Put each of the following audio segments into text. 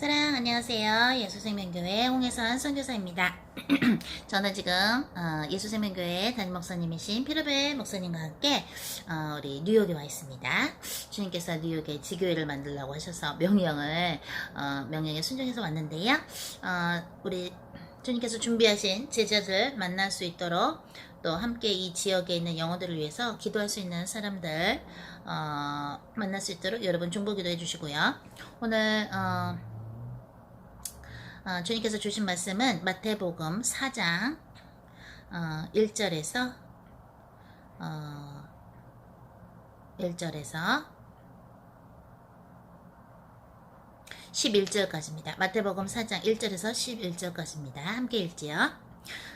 사랑 안녕하세요. 예수생명교회 홍혜선 선교사입니다. 저는 지금 예수생명교회 담임 목사님이신 피르베 목사님과 함께 우리 뉴욕에 와 있습니다. 주님께서 뉴욕에 지교회를 만들라고 하셔서 명령에 순종해서 왔는데요. 우리 주님께서 준비하신 제자들 만날 수 있도록 또 함께 이 지역에 있는 영혼들을 위해서 기도할 수 있는 사람들 만날 수 있도록 여러분 중보기도 해주시고요. 오늘 주님께서 주신 말씀은 마태복음 4장 1절에서 11절까지입니다. 마태복음 4장 1절에서 11절까지입니다. 함께 읽지요.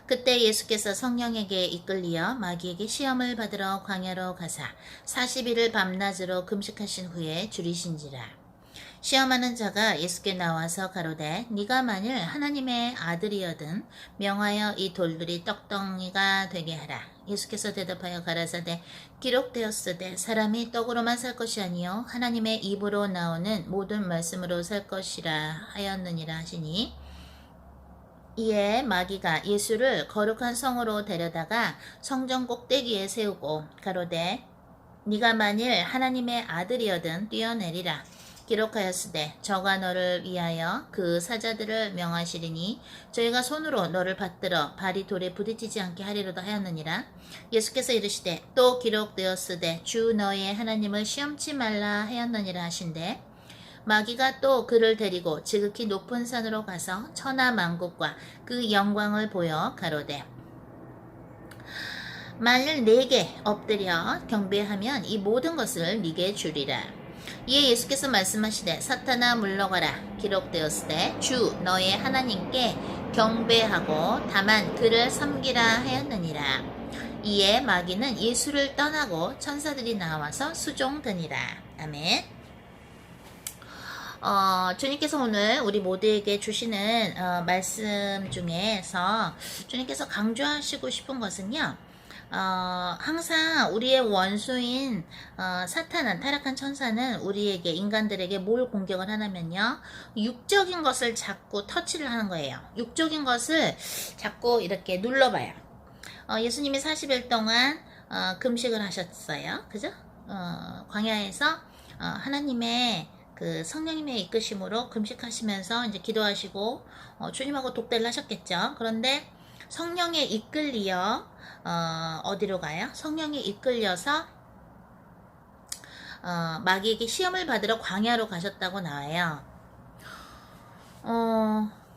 그때 예수께서 성령에게 이끌리어 마귀에게 시험을 받으러 광야로 가사 40일을 밤낮으로 금식하신 후에 줄이신지라. 시험하는 자가 예수께 나와서 가로되 네가 만일 하나님의 아들이여든 명하여 이 돌들이 떡덩이가 되게 하라. 예수께서 대답하여 가라사대 기록되었으되 사람이 떡으로만 살 것이 아니요 하나님의 입으로 나오는 모든 말씀으로 살 것이라 하였느니라 하시니, 이에 마귀가 예수를 거룩한 성으로 데려다가 성전 꼭대기에 세우고 가로되 네가 만일 하나님의 아들이여든 뛰어내리라. 기록하였으되 저가 너를 위하여 그 사자들을 명하시리니 저희가 손으로 너를 받들어 발이 돌에 부딪히지 않게 하리로다 하였느니라. 예수께서 이르시되 또 기록되었으되 주 너의 하나님을 시험치 말라 하였느니라 하신대, 마귀가 또 그를 데리고 지극히 높은 산으로 가서 천하 만국과 그 영광을 보여 가로되 만일 네게 엎드려 경배하면 이 모든 것을 네게 주리라. 이에 예수께서 말씀하시되 사탄아 물러가라. 기록되었으되 주 너의 하나님께 경배하고 다만 그를 섬기라 하였느니라. 이에 마귀는 예수를 떠나고 천사들이 나와서 수종드니라. 아멘. 주님께서 오늘 우리 모두에게 주시는 말씀 중에서 주님께서 강조하시고 싶은 것은요, 항상 우리의 원수인 사탄은, 타락한 천사는 우리에게, 인간들에게 뭘 공격을 하냐면요, 육적인 것을 자꾸 터치를 하는 거예요. 육적인 것을 자꾸 이렇게 눌러봐요. 예수님이 40일 동안 금식을 하셨어요. 그죠? 광야에서 하나님의 그 성령님의 이끄심으로 금식하시면서 이제 기도하시고 주님하고 독대를 하셨겠죠. 그런데 성령에 이끌리어 어디로 가요? 성령에 이끌려서 마귀에게 시험을 받으러 광야로 가셨다고 나와요.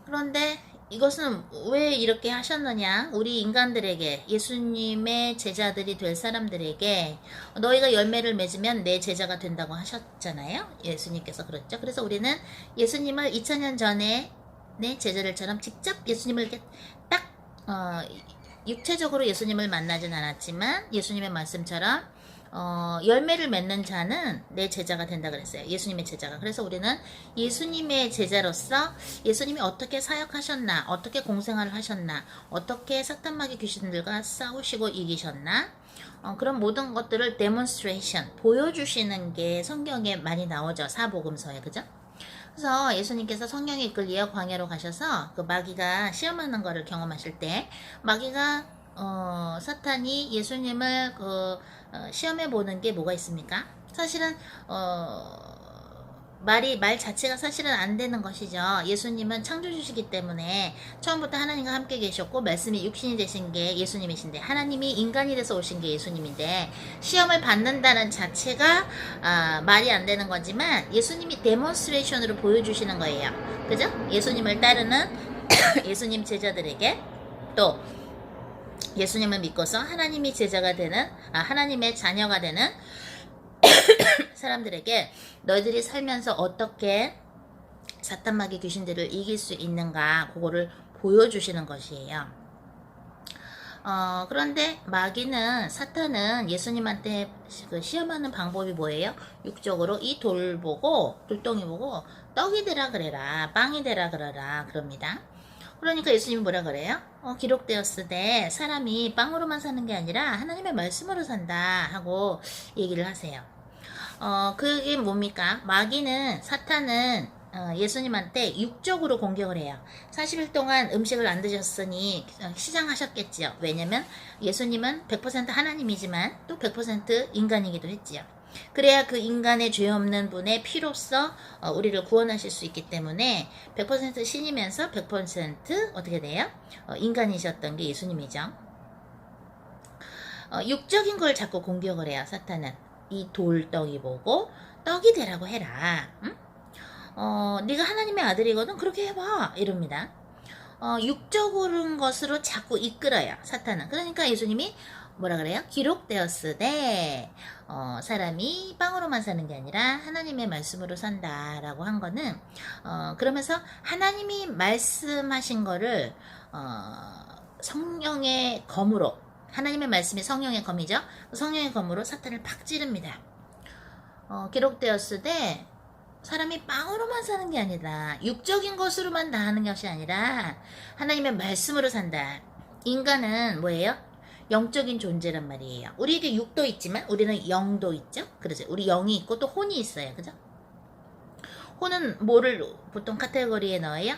그런데 이것은 왜 이렇게 하셨느냐? 우리 인간들에게, 예수님의 제자들이 될 사람들에게 너희가 열매를 맺으면 내 제자가 된다고 하셨잖아요. 예수님께서 그랬죠. 그래서 우리는 예수님을 2000년 전에 내 제자들처럼 직접 예수님을 이렇게 딱 육체적으로 예수님을 만나진 않았지만 예수님의 말씀처럼 열매를 맺는 자는 내 제자가 된다 그랬어요. 예수님의 제자가. 그래서 우리는 예수님의 제자로서 예수님이 어떻게 사역하셨나, 어떻게 공생활을 하셨나, 어떻게 사탄마귀 귀신들과 싸우시고 이기셨나, 그런 모든 것들을 데몬스트레이션, 보여주시는 게 성경에 많이 나오죠. 사복음서에. 그죠? 그래서 예수님께서 성령에 이끌려 광야로 가셔서 그 마귀가 시험하는 거를 경험하실 때, 마귀가 사탄이 예수님을 시험해 보는 게 뭐가 있습니까? 사실은 말 자체가 사실은 안 되는 것이죠. 예수님은 창조주시기 때문에 처음부터 하나님과 함께 계셨고 말씀이 육신이 되신 게 예수님이신데, 하나님이 인간이 돼서 오신 게 예수님인데, 시험을 받는다는 자체가 말이 안 되는 거지만 예수님이 데몬스트레이션으로 보여주시는 거예요. 그죠? 예수님을 따르는 예수님 제자들에게, 또 예수님을 믿고서 하나님이 제자가 되는, 하나님의 자녀가 되는 사람들에게 너희들이 살면서 어떻게 사탄마귀 귀신들을 이길 수 있는가, 그거를 보여주시는 것이에요. 그런데 마귀는, 사탄은 예수님한테 그 시험하는 방법이 뭐예요? 육적으로 이 돌덩이 보고 떡이 되라 그래라, 빵이 되라 그래라 그럽니다. 그러니까 예수님이 뭐라 그래요? 기록되었으되 사람이 빵으로만 사는 게 아니라 하나님의 말씀으로 산다 하고 얘기를 하세요. 그게 뭡니까? 마귀는, 사탄은 예수님한테 육적으로 공격을 해요. 40일 동안 음식을 안 드셨으니 시장하셨겠지요. 왜냐면 예수님은 100% 하나님이지만 또 100% 인간이기도 했지요. 그래야 그 인간의 죄 없는 분의 피로써 우리를 구원하실 수 있기 때문에 100% 신이면서 100% 어떻게 돼요? 인간이셨던 게 예수님이죠. 육적인 걸 자꾸 공격을 해요. 사탄은. 이 돌떡이 보고 떡이 되라고 해라. 응? 네가 하나님의 아들이거든 그렇게 해봐 이럽니다. 육적인 것으로 자꾸 이끌어요. 사탄은. 그러니까 예수님이 뭐라 그래요? 기록되었으되 사람이 빵으로만 사는 게 아니라 하나님의 말씀으로 산다라고 한 거는 그러면서 하나님이 말씀하신 거를 성령의 검으로 하나님의 말씀이 성령의 검이죠. 성령의 검으로 사탄을 팍 찌릅니다. 기록되었으되 사람이 빵으로만 사는 게 아니라 육적인 것으로만 다 하는 것이 아니라 하나님의 말씀으로 산다. 인간은 뭐예요? 영적인 존재란 말이에요. 우리에게 육도 있지만 우리는 영도 있죠. 그래서 우리 영이 있고 또 혼이 있어요. 그죠? 혼은 뭐를 보통 카테고리에 넣어요?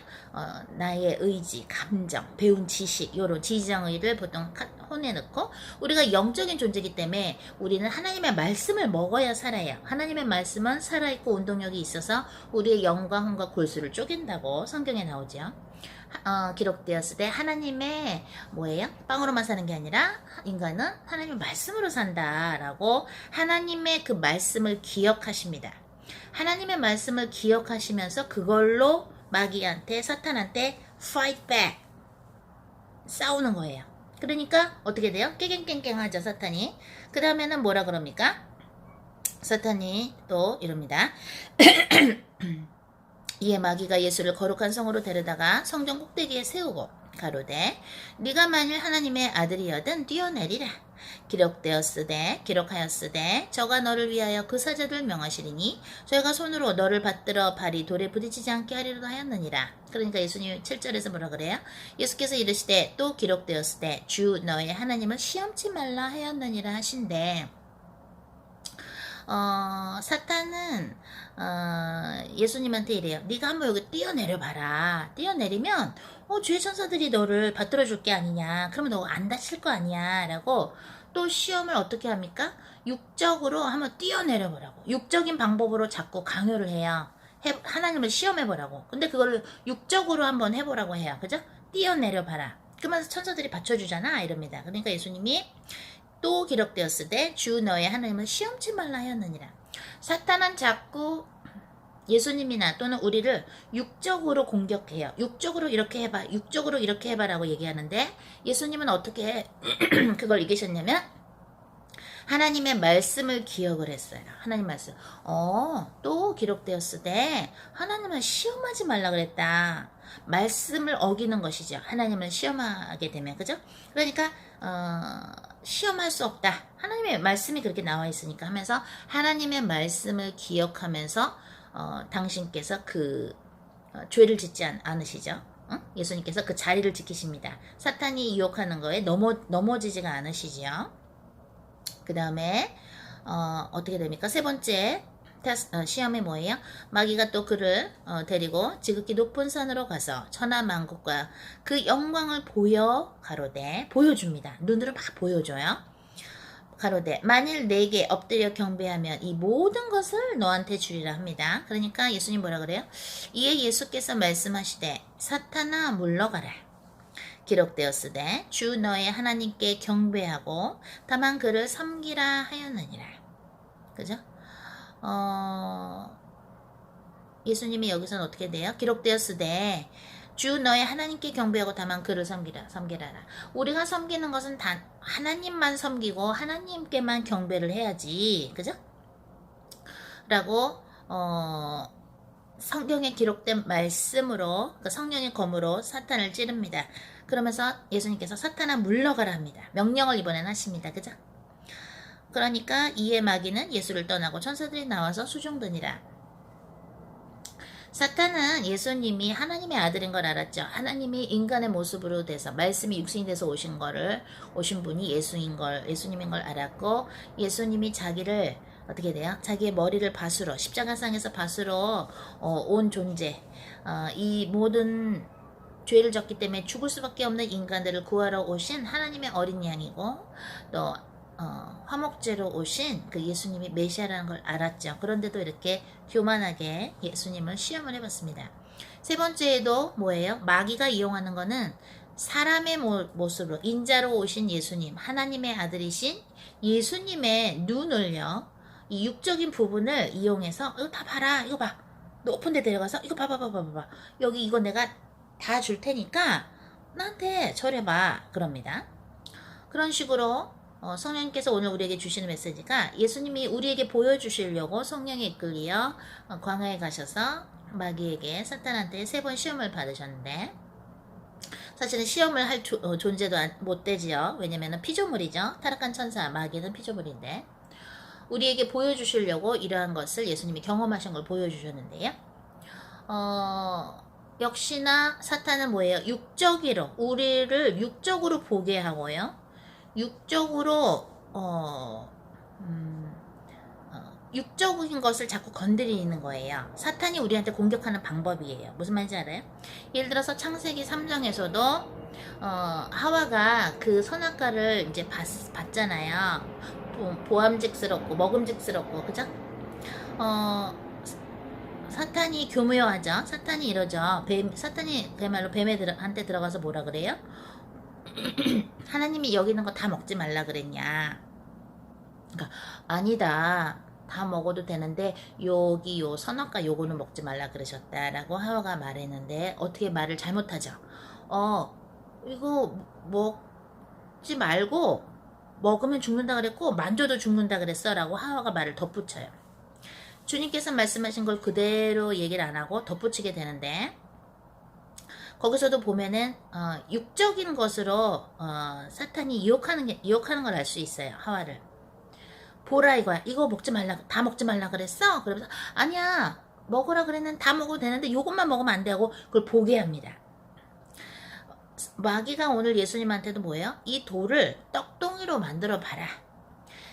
나의 의지, 감정, 배운 지식, 요런 지정의를 보통 혼에 넣고 우리가 영적인 존재이기 때문에 우리는 하나님의 말씀을 먹어야 살아요. 하나님의 말씀은 살아있고 운동력이 있어서 우리의 영과 혼과 골수를 쪼갠다고 성경에 나오죠. 기록되었을 때 하나님의 뭐예요? 빵으로만 사는 게 아니라 인간은 하나님의 말씀으로 산다라고 하나님의 그 말씀을 기억하십니다. 하나님의 말씀을 기억하시면서 그걸로 마귀한테 사탄한테 fight back 싸우는 거예요. 그러니까 어떻게 돼요? 깨갱깽깽하죠 사탄이. 그 다음에는 뭐라 그럽니까? 사탄이 또 이럽니다. 이에 마귀가 예수를 거룩한 성으로 데려다가 성전 꼭대기에 세우고 가로되 네가 만일 하나님의 아들이여든 뛰어내리라. 기록하였으되 저가 너를 위하여 그 사자들 명하시리니 저희가 손으로 너를 받들어 발이 돌에 부딪히지 않게 하리로다 하였느니라. 그러니까 예수님 7절에서 뭐라 그래요? 예수께서 이르시되 또 기록되었으되 주 너의 하나님을 시험치 말라 하였느니라 하신대. 사탄은 예수님한테 이래요. 네가 한번 여기 뛰어내려 봐라. 뛰어내리면 주의 천사들이 너를 받들어 줄 게 아니냐. 그러면 너 안 다칠 거 아니야. 라고 또 시험을 어떻게 합니까? 육적으로 한번 뛰어내려 보라고. 육적인 방법으로 자꾸 강요를 해요. 하나님을 시험해 보라고. 근데 그거를 육적으로 한번 해보라고 해요. 그죠? 뛰어내려 봐라. 그러면서 천사들이 받쳐주잖아. 이럽니다. 그러니까 예수님이 또 기록되었으되 주 너의 하나님을 시험치 말라 하였느니라. 사탄은 자꾸 예수님이나 또는 우리를 육적으로 공격해요. 육적으로 이렇게 해봐. 육적으로 이렇게 해봐라고 얘기하는데 예수님은 어떻게 그걸 이기셨냐면 하나님의 말씀을 기억을 했어요. 하나님 말씀. 또 기록되었으되 하나님을 시험하지 말라 그랬다. 말씀을 어기는 것이죠. 하나님을 시험하게 되면. 그죠? 그러니까 시험할 수 없다. 하나님의 말씀이 그렇게 나와 있으니까 하면서 하나님의 말씀을 기억하면서 당신께서 그 죄를 짓지 않으시죠. 예수님께서 그 자리를 지키십니다. 사탄이 유혹하는 거에 넘어지지가 않으시죠. 그 다음에 어떻게 됩니까? 세 번째 시험이 뭐예요? 마귀가 또 그를 데리고 지극히 높은 산으로 가서 천하만국과 그 영광을 가로되 보여줍니다. 눈으로 막 보여줘요. 가로되 만일 내게 엎드려 경배하면 이 모든 것을 너한테 주리라 합니다. 그러니까 예수님 뭐라 그래요? 이에 예수께서 말씀하시되 사탄아 물러가라. 기록되었으되 주 너의 하나님께 경배하고 다만 그를 섬기라 하였느니라. 그죠? 예수님이 여기서는 어떻게 돼요? 기록되었으되 주 너의 하나님께 경배하고 다만 그를 섬기라라. 우리가 섬기는 것은 단 하나님만 섬기고 하나님께만 경배를 해야지. 그죠? 라고 성경에 기록된 말씀으로 그 성령의 검으로 사탄을 찌릅니다. 그러면서 예수님께서 사탄아 물러가라 합니다. 명령을 이번엔 하십니다. 그죠? 그러니까 이에 마귀는 예수를 떠나고 천사들이 나와서 수종드니라. 사탄은 예수님이 하나님의 아들인 걸 알았죠. 하나님이 인간의 모습으로 돼서 말씀이 육신이 돼서 오신 분이 예수님인 걸 알았고 예수님이 자기를 어떻게 돼요? 자기의 머리를 밭으로, 십자가상에서 밭으로 온 존재, 이 모든 죄를 졌기 때문에 죽을 수밖에 없는 인간들을 구하러 오신 하나님의 어린 양이고, 또 화목제로 오신 그 예수님이 메시아라는 걸 알았죠. 그런데도 이렇게 교만하게 예수님을 시험을 해봤습니다. 세 번째에도 뭐예요? 마귀가 이용하는 거는 사람의 모습으로 인자로 오신 예수님, 하나님의 아들이신 예수님의 눈을요, 이 육적인 부분을 이용해서 이거 다 봐라, 이거 봐, 높은 데 데려가서 이거 봐봐, 여기 이거 내가 다 줄 테니까 나한테 절해봐, 그럽니다. 그런 식으로 성령님께서 오늘 우리에게 주시는 메시지가, 예수님이 우리에게 보여주시려고 성령에 이끌려 광야에 가셔서 마귀에게, 사탄한테 3번 시험을 받으셨는데, 사실은 시험을 할 존재도 못 되지요. 왜냐면 피조물이죠. 타락한 천사, 마귀는 피조물인데, 우리에게 보여주시려고 이러한 것을 예수님이 경험하신 걸 보여주셨는데요. 역시나 사탄은 뭐예요? 육적으로, 우리를 육적으로 보게 하고요. 육적으로 육적인 것을 자꾸 건드리는 거예요. 사탄이 우리한테 공격하는 방법이에요. 무슨 말인지 알아요? 예를 들어서 창세기 3장에서도 하와가 그 선악과를 이제 봤잖아요. 보암직스럽고 먹음직스럽고, 그죠? 사탄이 교묘하죠. 사탄이 이러죠. 사탄이 그야말로 뱀한테 들어가서 뭐라 그래요? 하나님이 여기 있는 거 다 먹지 말라 그랬냐? 그러니까 아니다. 다 먹어도 되는데 여기 요 선악과 요거는 먹지 말라 그러셨다라고 하와가 말했는데, 어떻게 말을 잘못하죠? 이거 먹지 말고 먹으면 죽는다 그랬고 만져도 죽는다 그랬어 라고 하와가 말을 덧붙여요. 주님께서 말씀하신 걸 그대로 얘기를 안 하고 덧붙이게 되는데, 거기서도 보면은 육적인 것으로 사탄이 유혹하는 걸 알 수 있어요. 하와를 보라, 이거야, 이거 먹지 말라, 다 먹지 말라 그랬어? 그러면서 아니야, 먹으라 그랬는데 다 먹어도 되는데 요것만 먹으면 안 돼 하고 그걸 보게 합니다. 마귀가 오늘 예수님한테도 뭐예요? 이 돌을 떡동이로 만들어 봐라,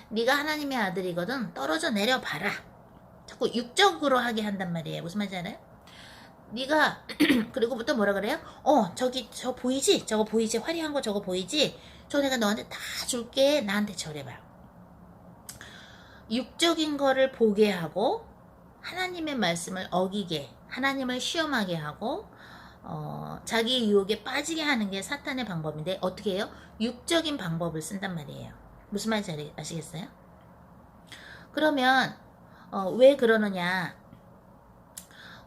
네가 하나님의 아들이거든, 떨어져 내려 봐라. 자꾸 육적으로 하게 한단 말이에요. 무슨 말인지 알아요? 네가 그리고부터 뭐라 그래요? 저기 저 보이지? 저거 보이지? 화려한 거 저거 보이지? 저 내가 너한테 다 줄게, 나한테 절해봐. 육적인 거를 보게 하고 하나님의 말씀을 어기게, 하나님을 시험하게 하고 자기 유혹에 빠지게 하는 게 사탄의 방법인데, 어떻게 해요? 육적인 방법을 쓴단 말이에요. 무슨 말인지 아시겠어요? 그러면 왜 그러느냐?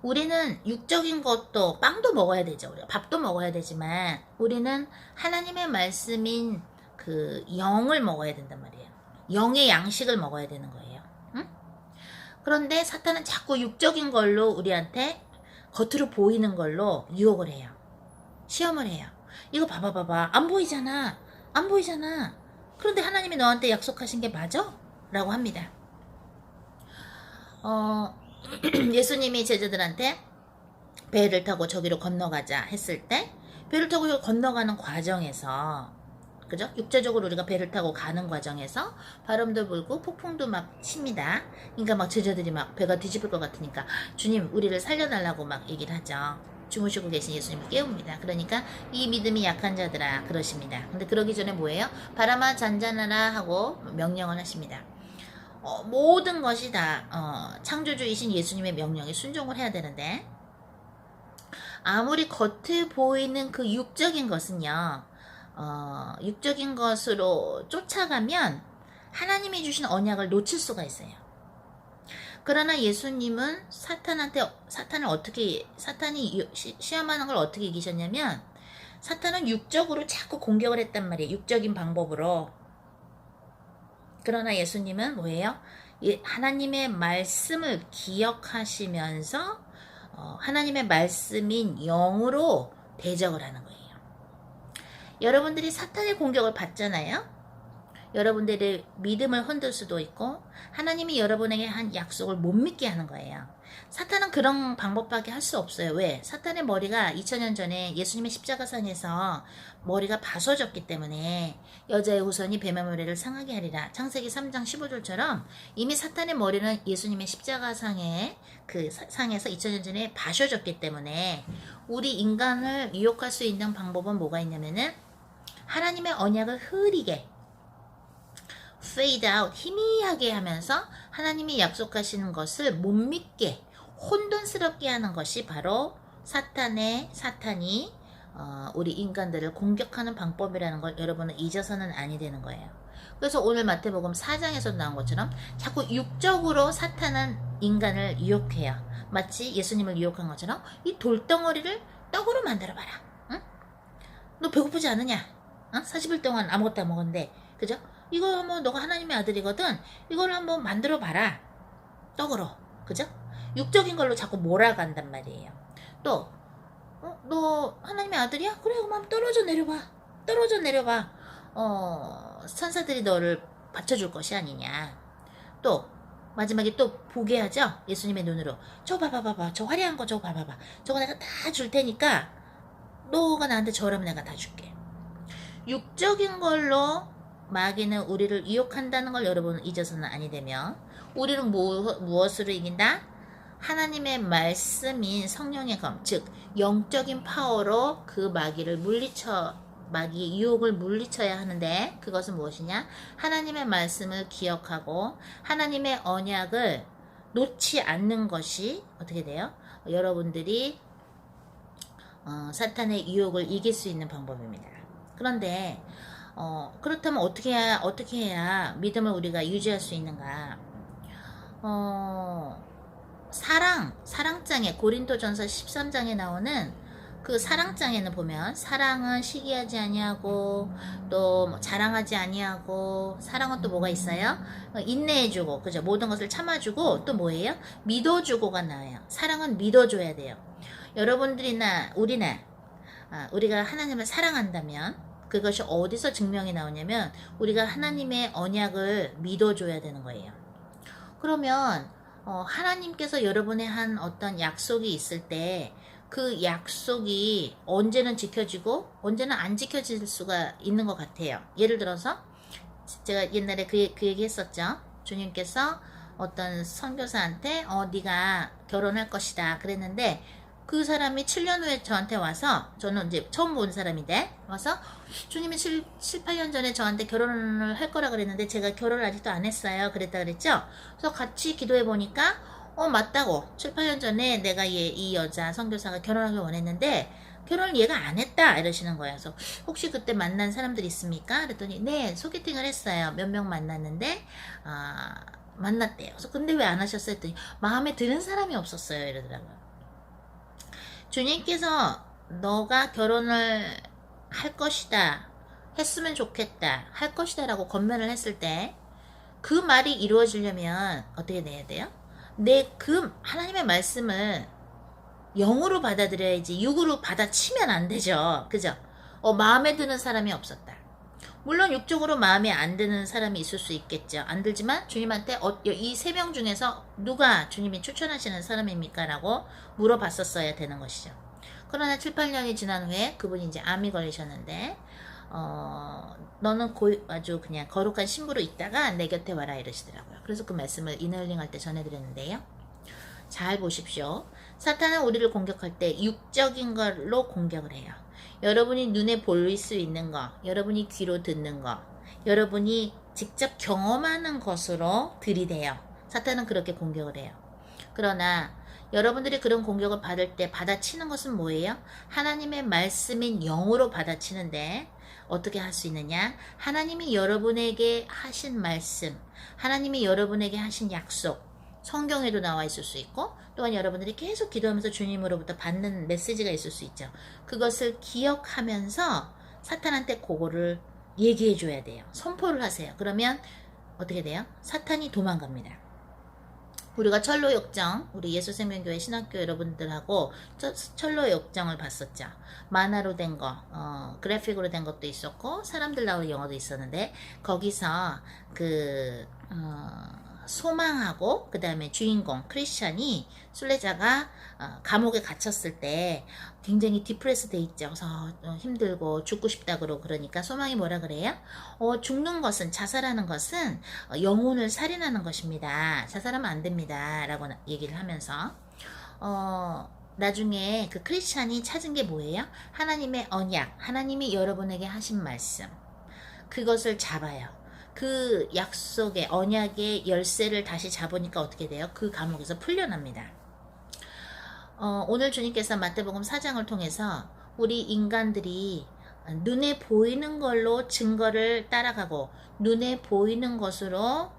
우리는 육적인 것도, 빵도 먹어야 되죠. 우리가 밥도 먹어야 되지만 우리는 하나님의 말씀인 그 영을 먹어야 된단 말이에요. 영의 양식을 먹어야 되는 거예요. 응? 그런데 사탄은 자꾸 육적인 걸로 우리한테 겉으로 보이는 걸로 유혹을 해요. 시험을 해요. 이거 봐봐, 안 보이잖아. 그런데 하나님이 너한테 약속하신 게 맞아? 라고 합니다. 예수님이 제자들한테 배를 타고 저기로 건너가자 했을 때, 배를 타고 건너가는 과정에서, 그죠? 육체적으로 우리가 배를 타고 가는 과정에서 바람도 불고 폭풍도 막 칩니다. 그러니까 막 제자들이 막 배가 뒤집을 것 같으니까 주님 우리를 살려달라고 막 얘기를 하죠. 주무시고 계신 예수님을 깨웁니다. 그러니까 이 믿음이 약한 자들아 그러십니다. 근데 그러기 전에 뭐예요? 바람아 잔잔하라 하고 명령을 하십니다. 모든 것이 다 창조주이신 예수님의 명령에 순종을 해야 되는데, 아무리 겉에 보이는 그 육적인 것은요, 육적인 것으로 쫓아가면 하나님이 주신 언약을 놓칠 수가 있어요. 그러나 예수님은 사탄이 시험하는 걸 어떻게 이기셨냐면, 사탄은 육적으로 자꾸 공격을 했단 말이에요. 육적인 방법으로. 그러나 예수님은 뭐예요? 하나님의 말씀을 기억하시면서 하나님의 말씀인 영으로 대적을 하는 거예요. 여러분들이 사탄의 공격을 받잖아요. 여러분들의 믿음을 흔들 수도 있고, 하나님이 여러분에게 한 약속을 못 믿게 하는 거예요. 사탄은 그런 방법밖에 할 수 없어요. 왜? 사탄의 머리가 2000년 전에 예수님의 십자가상에서 머리가 바서졌기 때문에 여자의 후손이 뱀의 머리를 상하게 하리라. 창세기 3장 15절처럼 이미 사탄의 머리는 예수님의 십자가상에 그 상에서 2000년 전에 바셔졌기 때문에 우리 인간을 유혹할 수 있는 방법은 뭐가 있냐면은 하나님의 언약을 흐리게 fade out, 희미하게 하면서 하나님이 약속하시는 것을 못 믿게 혼돈스럽게 하는 것이 바로 사탄이 우리 인간들을 공격하는 방법이라는 걸 여러분은 잊어서는 아니 되는 거예요. 그래서 오늘 마태복음 4장에서 나온 것처럼 자꾸 육적으로 사탄은 인간을 유혹해요. 마치 예수님을 유혹한 것처럼 이 돌덩어리를 떡으로 만들어봐라. 응? 너 배고프지 않으냐? 응? 40일 동안 아무것도 안 먹었는데, 그죠? 이거 한번 너가 하나님의 아들이거든. 이걸 한번 만들어 봐라. 떡으로. 그죠? 육적인 걸로 자꾸 몰아간단 말이에요. 또 너 하나님의 아들이야? 그래, 그럼 떨어져 내려봐. 떨어져 내려봐. 천사들이 너를 받쳐줄 것이 아니냐. 또 마지막에 또 보게 하죠. 예수님의 눈으로. 저거 봐봐. 저 화려한 거 저거 봐봐. 저거 내가 다 줄 테니까 너가 나한테 절하면 내가 다 줄게. 육적인 걸로 마귀는 우리를 유혹한다는 걸 여러분은 잊어서는 아니 되며, 우리는 무엇으로 이긴다? 하나님의 말씀인 성령의 검, 즉 영적인 파워로 그 마귀의 유혹을 물리쳐야 하는데, 그것은 무엇이냐? 하나님의 말씀을 기억하고 하나님의 언약을 놓지 않는 것이 어떻게 돼요? 여러분들이 사탄의 유혹을 이길 수 있는 방법입니다. 그런데 그렇다면 어떻게 해야 믿음을 우리가 유지할 수 있는가? 사랑장에, 고린도전서 13장에 나오는 그 사랑장에는 보면 사랑은 시기하지 아니하고 또 자랑하지 아니하고, 사랑은 또 뭐가 있어요? 인내해주고, 그죠? 모든 것을 참아주고, 또 뭐예요? 믿어주고가 나와요. 사랑은 믿어줘야 돼요. 여러분들이나 우리가 하나님을 사랑한다면 그것이 어디서 증명이 나오냐면 우리가 하나님의 언약을 믿어줘야 되는 거예요. 그러면 하나님께서 여러분의 한 어떤 약속이 있을 때 그 약속이 언제는 지켜지고 언제는 안 지켜질 수가 있는 것 같아요. 예를 들어서 제가 옛날에 그 얘기 했었죠. 주님께서 어떤 선교사한테 네가 결혼할 것이다 그랬는데, 그 사람이 7년 후에 저한테 와서, 저는 이제 처음 본 사람인데 와서 주님이 7, 8년 전에 저한테 결혼을 할 거라 그랬는데 제가 결혼을 아직도 안 했어요 그랬다 그랬죠. 그래서 같이 기도해 보니까 맞다고, 7, 8년 전에 내가 이 여자 선교사가 결혼하길 원했는데 결혼을 얘가 안 했다 이러시는 거예요. 그래서 혹시 그때 만난 사람들 있습니까? 그랬더니 네, 소개팅을 했어요. 몇 명 만났는데 만났대요. 그래서 근데 왜 안 하셨어요? 했더니 마음에 드는 사람이 없었어요 이러더라고요. 주님께서 너가 결혼을 할 것이다, 했으면 좋겠다, 할 것이다 라고 권면을 했을 때 그 말이 이루어지려면 어떻게 돼야 돼요? 그 하나님의 말씀을 영으로 받아들여야지 육으로 받아치면 안 되죠. 그죠? 마음에 드는 사람이 없었다. 물론 육적으로 마음에 안 드는 사람이 있을 수 있겠죠. 안 들지만 주님한테 이 3명 중에서 누가 주님이 추천하시는 사람입니까? 라고 물어봤었어야 되는 것이죠. 그러나 7, 8년이 지난 후에 그분이 이제 암이 걸리셨는데 너는 아주 그냥 거룩한 신부로 있다가 내 곁에 와라 이러시더라고요. 그래서 그 말씀을 이너힐링 할 때 전해드렸는데요. 잘 보십시오. 사탄은 우리를 공격할 때 육적인 걸로 공격을 해요. 여러분이 눈에 보일 수 있는 거, 여러분이 귀로 듣는 거, 여러분이 직접 경험하는 것으로 들이대요. 사탄은 그렇게 공격을 해요. 그러나 여러분들이 그런 공격을 받을 때 받아치는 것은 뭐예요? 하나님의 말씀인 영으로 받아치는데 어떻게 할 수 있느냐? 하나님이 여러분에게 하신 말씀, 하나님이 여러분에게 하신 약속, 성경에도 나와 있을 수 있고, 또한 여러분들이 계속 기도하면서 주님으로부터 받는 메시지가 있을 수 있죠. 그것을 기억하면서 사탄한테 그거를 얘기해 줘야 돼요. 선포를 하세요. 그러면 어떻게 돼요? 사탄이 도망갑니다. 우리가 철로역정, 우리 예수생명교회 신학교 여러분들하고 철로역정을 봤었죠. 만화로 된 거, 그래픽으로 된 것도 있었고 사람들 나오는 영화도 있었는데, 거기서 소망하고 그 다음에 주인공 크리스찬이 순례자가 감옥에 갇혔을 때 굉장히 디프레스 돼 있죠. 그래서 힘들고 죽고 싶다 그러니까 소망이 뭐라 그래요? 죽는 것은, 자살하는 것은 영혼을 살인하는 것입니다. 자살하면 안 됩니다. 라고 얘기를 하면서 나중에 그 크리스찬이 찾은 게 뭐예요? 하나님의 언약, 하나님이 여러분에게 하신 말씀, 그것을 잡아요. 그 약속의 언약의 열쇠를 다시 잡으니까 어떻게 돼요? 그 감옥에서 풀려납니다. 오늘 주님께서 마태복음 4장을 통해서 우리 인간들이 눈에 보이는 걸로 증거를 따라가고 눈에 보이는 것으로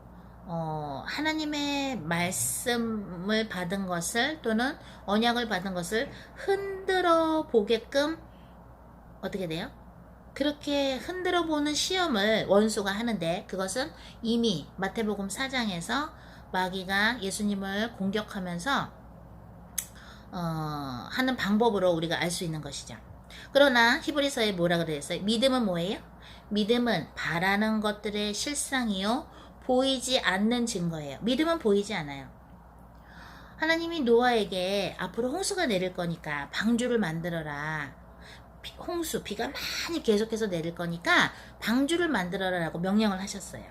하나님의 말씀을 받은 것을 또는 언약을 받은 것을 흔들어 보게끔 어떻게 돼요? 그렇게 흔들어 보는 시험을 원수가 하는데, 그것은 이미 마태복음 4장에서 마귀가 예수님을 공격하면서 하는 방법으로 우리가 알 수 있는 것이죠. 그러나 히브리서에 뭐라 그랬어요? 믿음은 뭐예요? 믿음은 바라는 것들의 실상이요 보이지 않는 증거예요. 믿음은 보이지 않아요. 하나님이 노아에게 앞으로 홍수가 내릴 거니까 방주를 만들어라. 홍수, 비가 많이 계속해서 내릴 거니까 방주를 만들어라라고 명령을 하셨어요.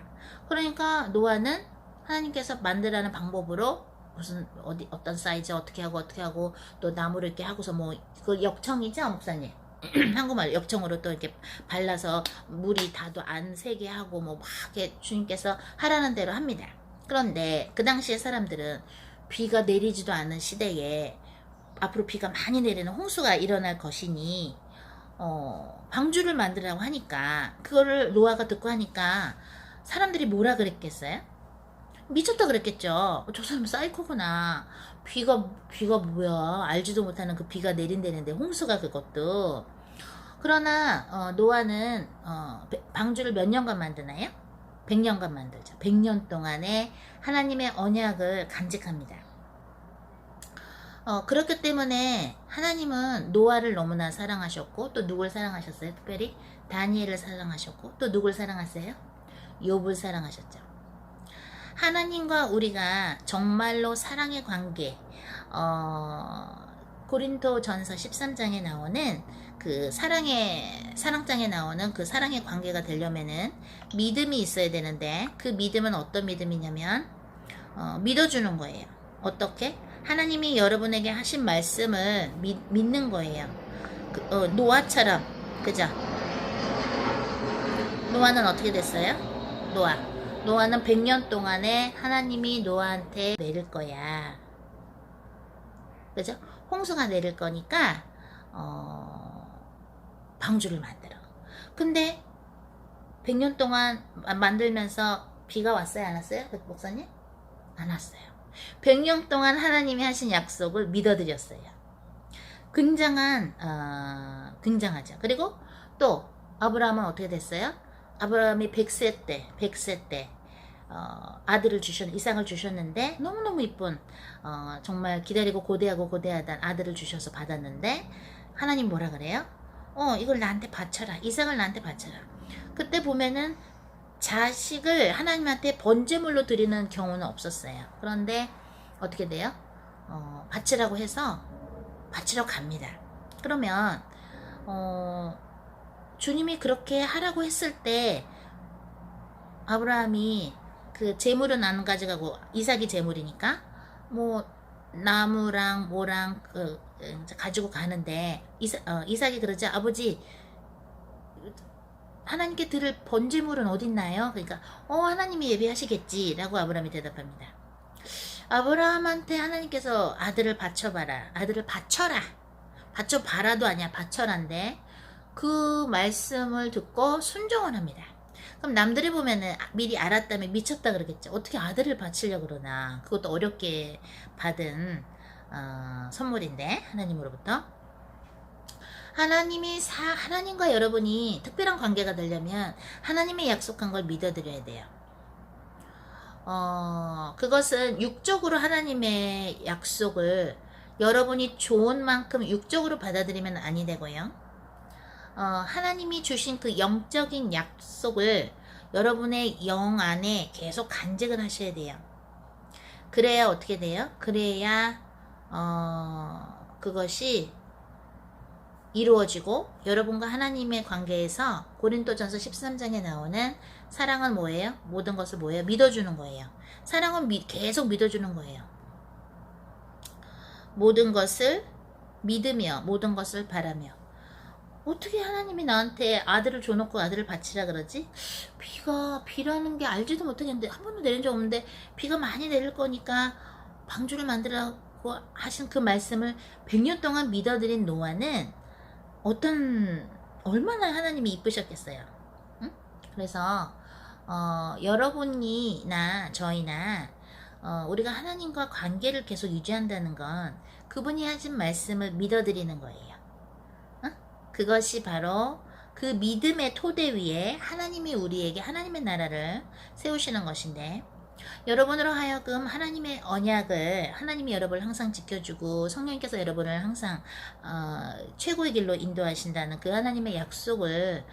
그러니까 노아는 하나님께서 만들라는 방법으로 무슨 어떤 사이즈 어떻게 하고 또 나무를 이렇게 하고서 뭐 그 역청이죠, 목사님? 한국말 역청으로 또 이렇게 발라서 물이 다도 안 새게 하고 뭐 막 이렇게 주님께서 하라는 대로 합니다. 그런데 그 당시에 사람들은 비가 내리지도 않은 시대에 앞으로 비가 많이 내리는 홍수가 일어날 것이니 방주를 만들라고 하니까, 그거를 노아가 듣고 하니까 사람들이 뭐라 그랬겠어요? 미쳤다 그랬겠죠. 저 사람 사이코구나. 비가 뭐야, 알지도 못하는 그 비가 내린다는데 홍수가, 그것도. 그러나 노아는 방주를 몇 년간 만드나요? 100년간 만들죠. 100년 동안에 하나님의 언약을 간직합니다. 그렇기 때문에 하나님은 노아를 너무나 사랑하셨고, 또 누굴 사랑하셨어요? 특별히 다니엘을 사랑하셨고, 또 누굴 사랑하세요? 욥을 사랑하셨죠. 하나님과 우리가 정말로 사랑의 관계, 고린도전서 13장에 나오는 그 사랑장에 나오는 그 사랑의 관계가 되려면은 믿음이 있어야 되는데, 그 믿음은 어떤 믿음이냐면 믿어주는 거예요. 어떻게? 하나님이 여러분에게 하신 말씀을 믿는 거예요. 노아처럼, 그죠? 노아는 어떻게 됐어요? 노아는 100년 동안에 하나님이 노아한테 내릴 거야. 그죠? 홍수가 내릴 거니까 방주를 만들어. 근데 100년 동안 만들면서 비가 왔어요? 안 왔어요? 목사님? 안 왔어요. 100년 동안 하나님이 하신 약속을 믿어드렸어요. 굉장하죠. 그리고 또 아브라함은 어떻게 됐어요? 아브라함이 100세 때 아들을 이상을 주셨는데, 너무너무 이쁜 정말 기다리고 고대하던 아들을 주셔서 받았는데, 하나님 뭐라 그래요? 이걸 나한테 바쳐라. 이상을 나한테 바쳐라. 그때 보면은 자식을 하나님한테 번제물로 드리는 경우는 없었어요. 그런데 어떻게 돼요? 바치라고 해서 바치러 갑니다. 그러면 주님이 그렇게 하라고 했을 때 아브라함이 그 제물은 안 가져가고, 이삭이 제물이니까 뭐 나무랑 뭐랑 가지고 가는데, 이삭이 그러죠. 아버지, 하나님께 드릴 번제물은 어딨나요? 그러니까 하나님이 예배하시겠지 라고 아브라함이 대답합니다. 아브라함한테 하나님께서 아들을 바쳐봐라, 아들을 바쳐라, 바쳐봐라도 아니야, 바쳐란데, 그 말씀을 듣고 순종을 합니다. 그럼 남들이 보면은 미리 알았다면 미쳤다 그러겠죠. 어떻게 아들을 바치려고 그러나. 그것도 어렵게 받은 선물인데, 하나님으로부터. 하나님과 여러분이 특별한 관계가 되려면 하나님의 약속한 걸 믿어드려야 돼요. 그것은 육적으로 하나님의 약속을 여러분이 좋은 만큼 육적으로 받아들이면 아니 되고요. 하나님이 주신 그 영적인 약속을 여러분의 영 안에 계속 간직을 하셔야 돼요. 그래야 어떻게 돼요? 그래야 그것이 이루어지고 여러분과 하나님의 관계에서 고린도전서 13장에 나오는 사랑은 뭐예요? 모든 것을 뭐예요? 믿어주는 거예요. 사랑은 계속 믿어주는 거예요. 모든 것을 믿으며 모든 것을 바라며. 어떻게 하나님이 나한테 아들을 줘놓고 아들을 바치라 그러지? 비라는 게 알지도 못하겠는데 한 번도 내린 적 없는데 비가 많이 내릴 거니까 방주를 만들라고 하신 그 말씀을 100년 동안 믿어드린 노아는 얼마나 하나님이 이쁘셨겠어요. 응? 그래서 여러분이나 저희나 우리가 하나님과 관계를 계속 유지한다는 건 그분이 하신 말씀을 믿어드리는 거예요. 응? 그것이 바로 그 믿음의 토대 위에 하나님이 우리에게 하나님의 나라를 세우시는 것인데, 여러분으로 하여금 하나님의 언약을, 하나님이 여러분을 항상 지켜주고 성령님께서 여러분을 항상 최고의 길로 인도하신다는 그 하나님의 약속을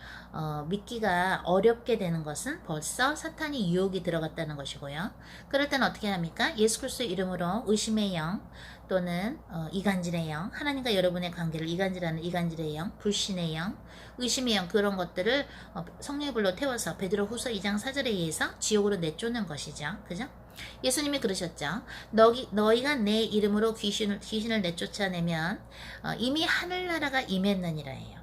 믿기가 어렵게 되는 것은 벌써 사탄이 유혹이 들어갔다는 것이고요. 그럴 때는 어떻게 합니까? 예수 그리스도 이름으로 의심의 영 또는 이간질의 영, 하나님과 여러분의 관계를 이간질하는 이간질의 영, 불신의 영, 의심의 영, 그런 것들을 성령의 불로 태워서 베드로 후서 2장 4절에 의해서 지옥으로 내쫓는 것이죠. 그죠? 예수님이 그러셨죠. 너희가 내 이름으로 귀신을 내쫓아내면 이미 하늘나라가 임했느니라 해요.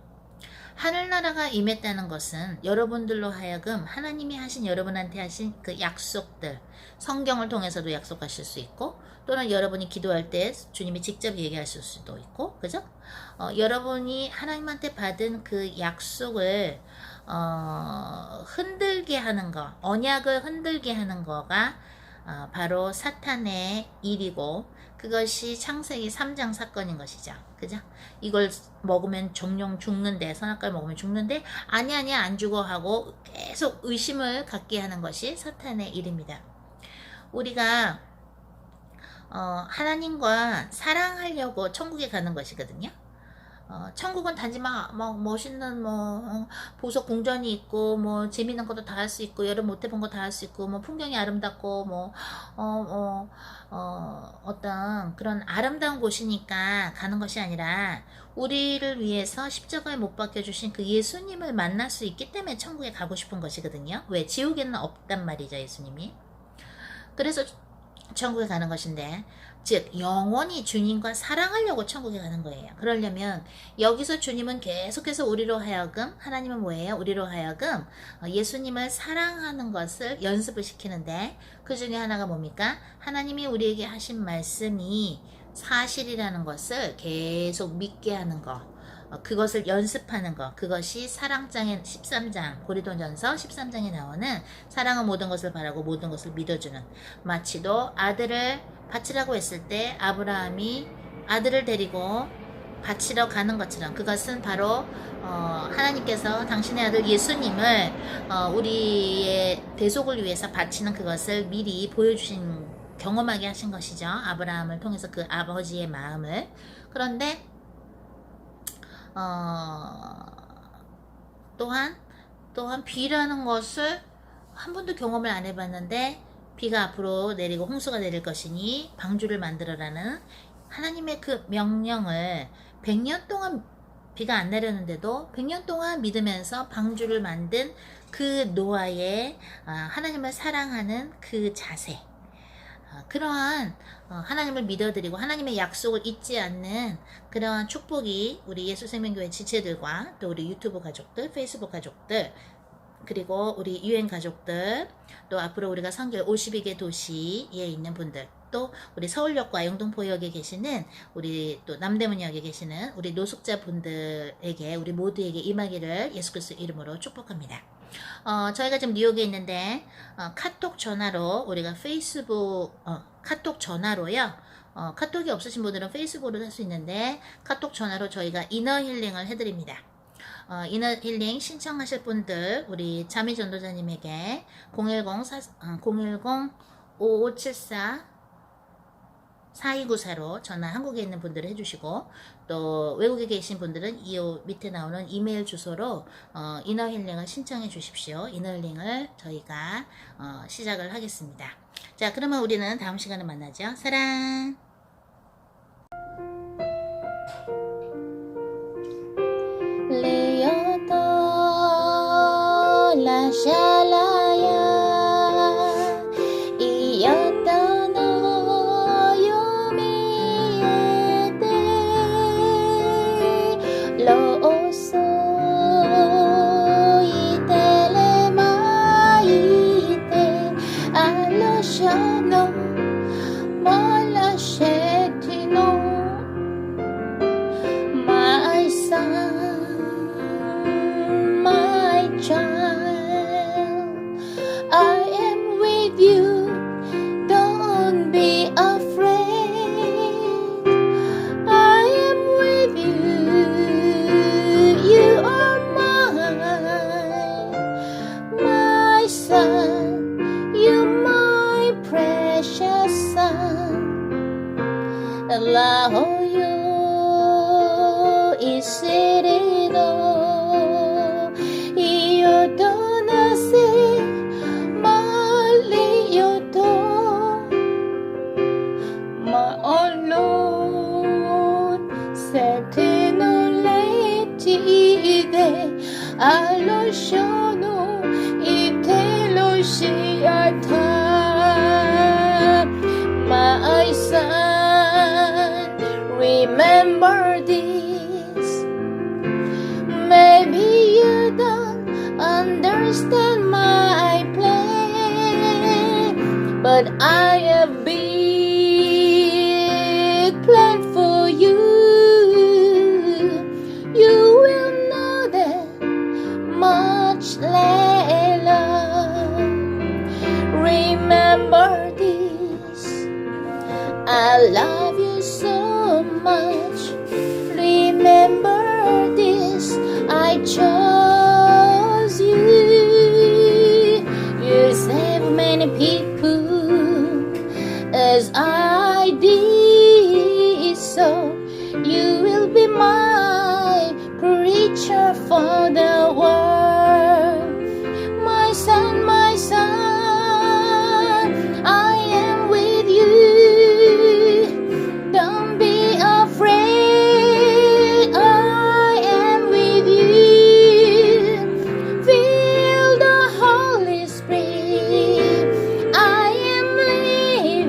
하늘나라가 임했다는 것은 여러분들로 하여금 하나님이 하신, 여러분한테 하신 그 약속들, 성경을 통해서도 약속하실 수 있고, 또는 여러분이 기도할 때 주님이 직접 얘기하실 수도 있고, 그죠? 여러분이 하나님한테 받은 그 약속을 흔들게 하는 거, 언약을 흔들게 하는 거가 바로 사탄의 일이고, 그것이 창세기 3장 사건인 것이죠. 그죠? 이걸 먹으면 정령 죽는데, 선악과를 먹으면 죽는데, 아니야 안 죽어 하고 계속 의심을 갖게 하는 것이 사탄의 일입니다. 우리가 하나님과 사랑하려고 천국에 가는 것이거든요. 천국은 단지 막 멋있는 보석 궁전이 있고 재밌는 것도 다 할 수 있고 여러분 못 해본 거 다 할 수 있고 풍경이 아름답고 어떤 그런 아름다운 곳이니까 가는 것이 아니라 우리를 위해서 십자가에 못 박혀 주신 그 예수님을 만날 수 있기 때문에 천국에 가고 싶은 것이거든요. 왜? 지옥에는 없단 말이죠, 예수님이. 그래서 천국에 가는 것인데, 즉 영원히 주님과 사랑하려고 천국에 가는 거예요. 그러려면 여기서 주님은 계속해서 우리로 하여금, 하나님은 뭐예요? 우리로 하여금 예수님을 사랑하는 것을 연습을 시키는데, 그 중에 하나가 뭡니까? 하나님이 우리에게 하신 말씀이 사실이라는 것을 계속 믿게 하는 거, 그것을 연습하는 것, 그것이 사랑장의 13장, 고린도전서 13장에 나오는 사랑은 모든 것을 바라고 모든 것을 믿어주는, 마치도 아들을 바치라고 했을 때 아브라함이 아들을 데리고 바치러 가는 것처럼, 그것은 바로 하나님께서 당신의 아들 예수님을 우리의 대속을 위해서 바치는 그것을 미리 보여주신, 경험하게 하신 것이죠. 아브라함을 통해서 그 아버지의 마음을. 그런데 또한 비라는 것을 한 번도 경험을 안 해봤는데, 비가 앞으로 내리고 홍수가 내릴 것이니 방주를 만들어라는 하나님의 그 명령을 100년 동안 비가 안 내렸는데도 100년 동안 믿으면서 방주를 만든 그 노아의 하나님을 사랑하는 그 자세, 그러한 하나님을 믿어드리고 하나님의 약속을 잊지 않는 그러한 축복이 우리 예수생명교회 지체들과 또 우리 유튜브 가족들, 페이스북 가족들, 그리고 우리 유엔 가족들, 또 앞으로 우리가 선교 52개 도시에 있는 분들, 또 우리 서울역과 영등포역에 계시는, 우리 또 남대문역에 계시는 우리 노숙자 분들에게, 우리 모두에게 임하기를 예수 그리스도 이름으로 축복합니다. 저희가 지금 뉴욕에 있는데 카톡 전화로 우리가 페이스북 카톡 전화로요. 카톡이 없으신 분들은 페이스북으로 할 수 있는데, 카톡 전화로 저희가 이너 힐링을 해드립니다. 이너 힐링 신청하실 분들 우리 자미 전도자님에게 010-5574 4294로 전화, 한국에 있는 분들은 해주시고, 또 외국에 계신 분들은 이 밑에 나오는 이메일 주소로 이너 힐링을 신청해 주십시오. 이너 힐링을 저희가 시작을 하겠습니다. 자, 그러면 우리는 다음 시간에 만나죠. 사랑. Shalaya Iyatano Yomiete Looso Itele Maite Aloshano Malashetino My son, my child, I am with you, don't be afraid. I am with you, you are mine, my son, you my precious son. Allahoyo isirido iyotonase maliyoto maolon setenoletiide aloshono iteloshiata my son, remember this. Maybe you don't understand my plan, but I have big plan for you. You will know that much later. Remember this. I love you so much. Remember this. I chose you. You saved many people as I did. So you will be my preacher for the world. My son, my son, I am with you. Don't be afraid, I am with you. Feel the Holy Spirit, I am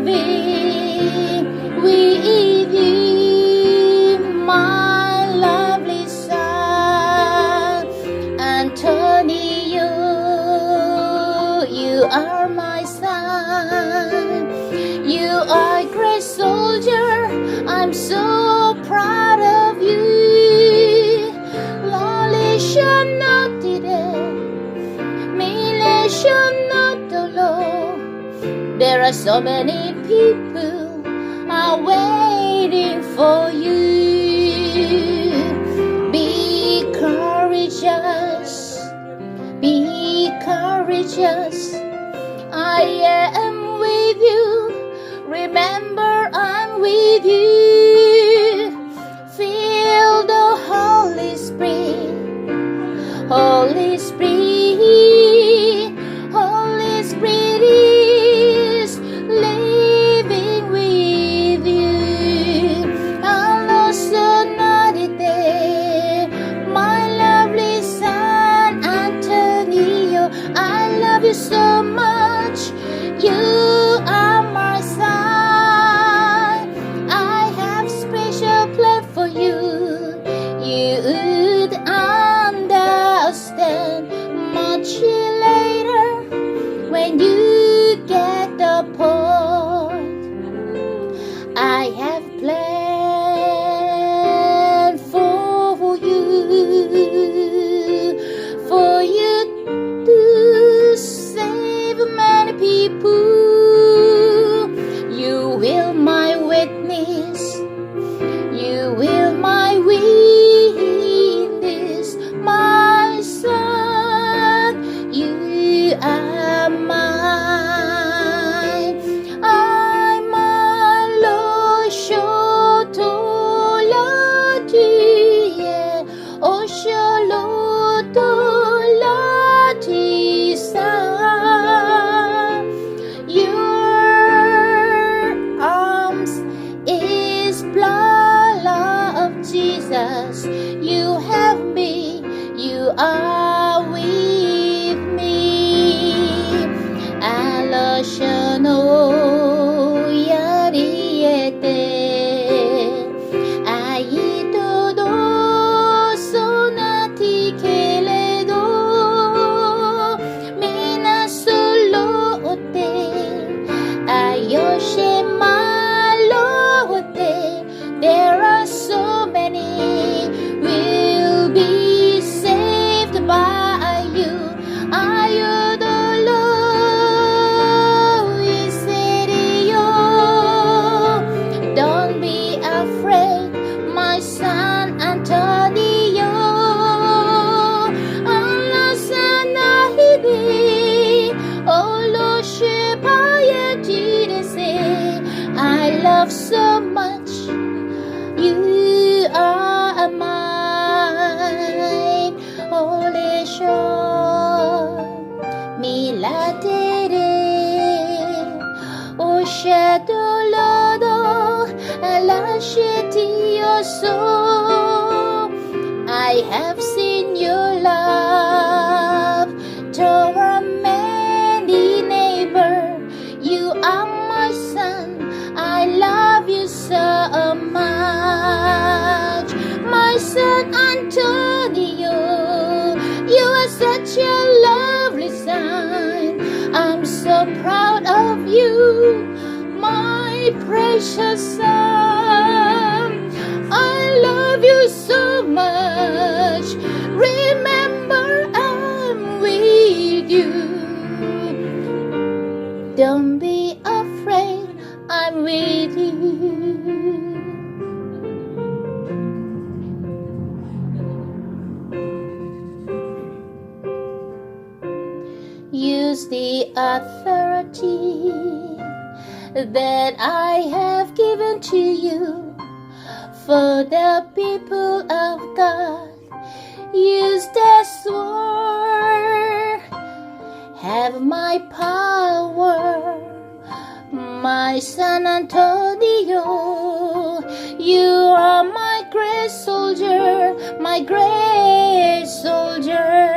living with you. My lovely son, Antonio, you are my son. You are a great soldier, I'm so proud of you. Lolly Shanotide, Mile Shanotolo. There are so many people are waiting for you. Be courageous, be courageous. I am with you. Remember, I'm with you. Feel the Holy Spirit, Holy Spirit, Holy Spirit is living with you. Allah 'cause you have me, you are with me. Aloshono yariete, ai todo sonati che le do, mina solo te, ayoshe malo te. There are so many will be saved by you. Ayudolo iserio. Don't be afraid, my son Antonio. Allah sana hibi, olo shepaya jirese. I love so much. You are mine, Holy Shore. Milatere, O shadow lodo, alasheti your soul. I have seen your love toward a many neighbor. You are my son, I love you so much. My son Antonio, you are such a lovely son. I'm so proud of you, my precious son. I love you so much. Remember, I'm with you. Don't be afraid, I'm with you. Use the authority that I have given to you for the people of God. Use the sword, have my power, my son Antonio. You are my great soldier, my great soldier.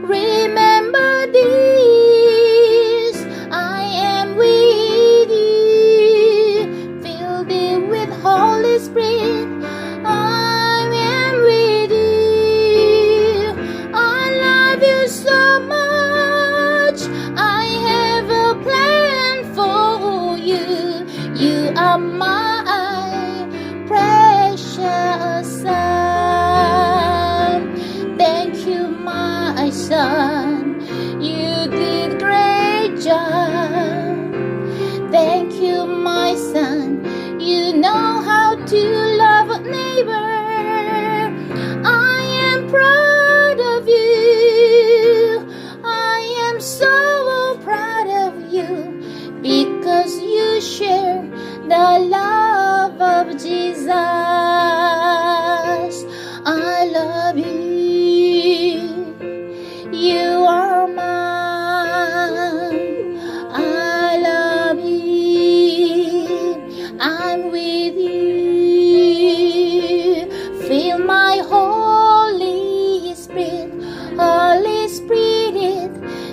Remember this, I am with you, filled with Holy Spirit. I am with you, I love you so much. I have a plan for you. You are my precious son. Thank you, my son. You did great job. Thank you, my son. You know how to love a neighbor. I am proud of you. I am so proud of you because you share the love of Jesus. I love you. You are mine. I love you. I'm with you. Feel my Holy Spirit. Holy Spirit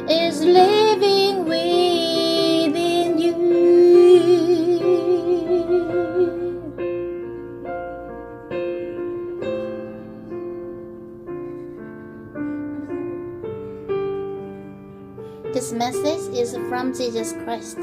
is living within you. This message is from Jesus Christ.